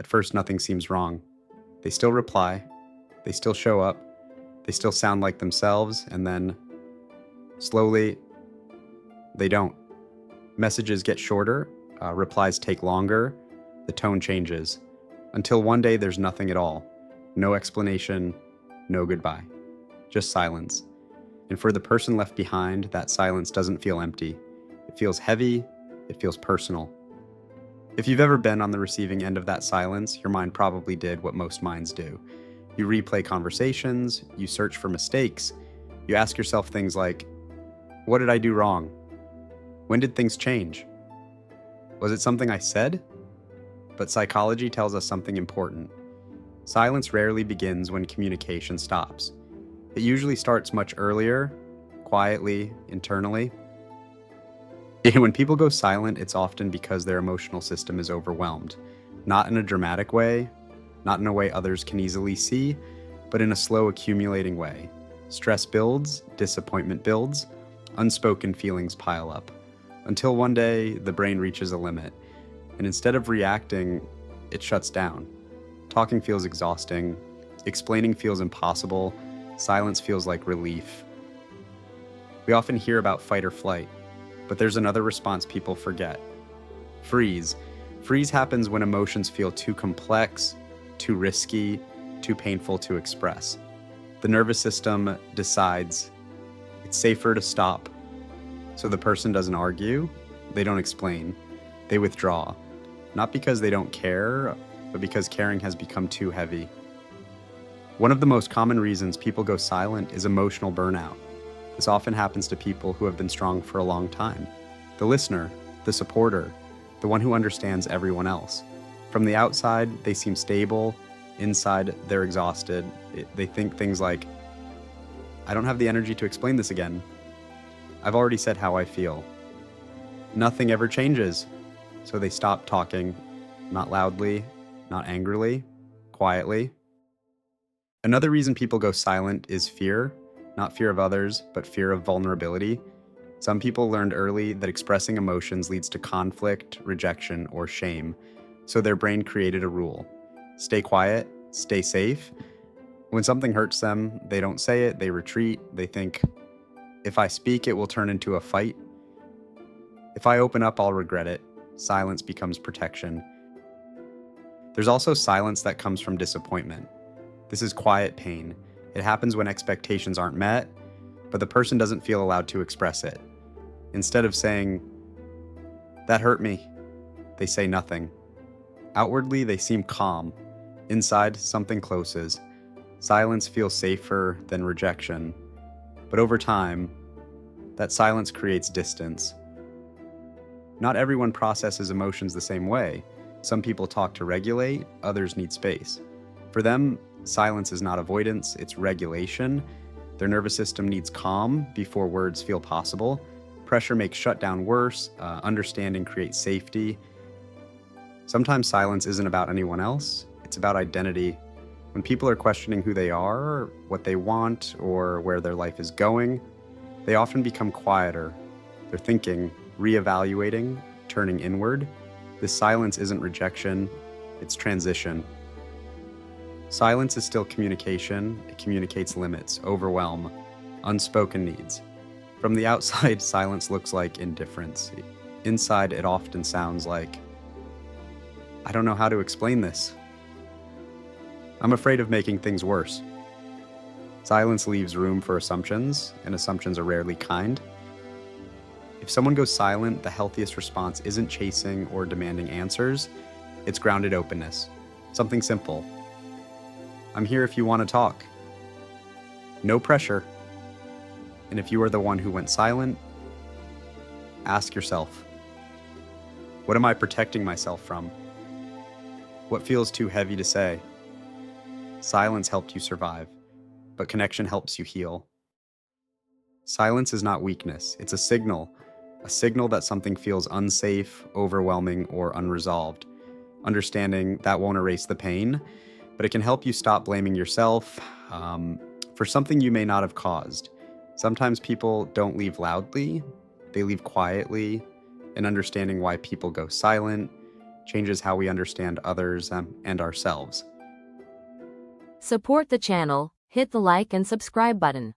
At first, nothing seems wrong. They still reply, they still show up, they still sound like themselves, and then, slowly, they don't. Messages get shorter, replies take longer, the tone changes, until one day there's nothing at all. No explanation, no goodbye. Just silence. And for the person left behind, that silence doesn't feel empty. It feels heavy, it feels personal. If you've ever been on the receiving end of that silence, your mind probably did what most minds do. You replay conversations, you search for mistakes, you ask yourself things like, what did I do wrong? When did things change? Was it something I said? But psychology tells us something important. Silence rarely begins when communication stops. It usually starts much earlier, quietly, internally. And when people go silent, it's often because their emotional system is overwhelmed. Not in a dramatic way, not in a way others can easily see, but in a slow accumulating way. Stress builds, disappointment builds, unspoken feelings pile up. Until one day, the brain reaches a limit. And instead of reacting, it shuts down. Talking feels exhausting. Explaining feels impossible. Silence feels like relief. We often hear about fight or flight, but there's another response people forget. Freeze. Freeze happens when emotions feel too complex, too risky, too painful to express. The nervous system decides it's safer to stop. So the person doesn't argue, they don't explain, they withdraw. Not because they don't care, but because caring has become too heavy. One of the most common reasons people go silent is emotional burnout. This often happens to people who have been strong for a long time. The listener, the supporter, the one who understands everyone else. From the outside, they seem stable. Inside, they're exhausted. They think things like, I don't have the energy to explain this again. I've already said how I feel. Nothing ever changes. So they stop talking, not loudly, not angrily, quietly. Another reason people go silent is fear, not fear of others, but fear of vulnerability. Some people learned early that expressing emotions leads to conflict, rejection, or shame. So their brain created a rule. Stay quiet, stay safe. When something hurts them, they don't say it, they retreat, they think, if I speak, it will turn into a fight. If I open up, I'll regret it. Silence becomes protection. There's also silence that comes from disappointment. This is quiet pain. It happens when expectations aren't met, but the person doesn't feel allowed to express it. Instead of saying, that hurt me, they say nothing. Outwardly, they seem calm. Inside, something closes. Silence feels safer than rejection. But over time, that silence creates distance. Not everyone processes emotions the same way. Some people talk to regulate, others need space. For them, silence is not avoidance, it's regulation. Their nervous system needs calm before words feel possible. Pressure makes shutdown worse, understanding creates safety. Sometimes silence isn't about anyone else, it's about identity. When people are questioning who they are, what they want, or where their life is going, they often become quieter. They're thinking, reevaluating, turning inward. This silence isn't rejection, it's transition. Silence is still communication. It communicates limits, overwhelm, unspoken needs. From the outside, silence looks like indifference. Inside, it often sounds like, I don't know how to explain this. I'm afraid of making things worse. Silence leaves room for assumptions, and assumptions are rarely kind. If someone goes silent, the healthiest response isn't chasing or demanding answers, it's grounded openness. Something simple. I'm here if you want to talk. No pressure. And if you are the one who went silent, ask yourself, what am I protecting myself from? What feels too heavy to say? Silence helped you survive, but connection helps you heal. Silence is not weakness, it's a signal that something feels unsafe, overwhelming, or unresolved. Understanding that won't erase the pain, but it can help you stop blaming yourself for something you may not have caused. Sometimes people don't leave loudly, they leave quietly, and understanding why people go silent changes how we understand others and ourselves. Support the channel, hit the like and subscribe button.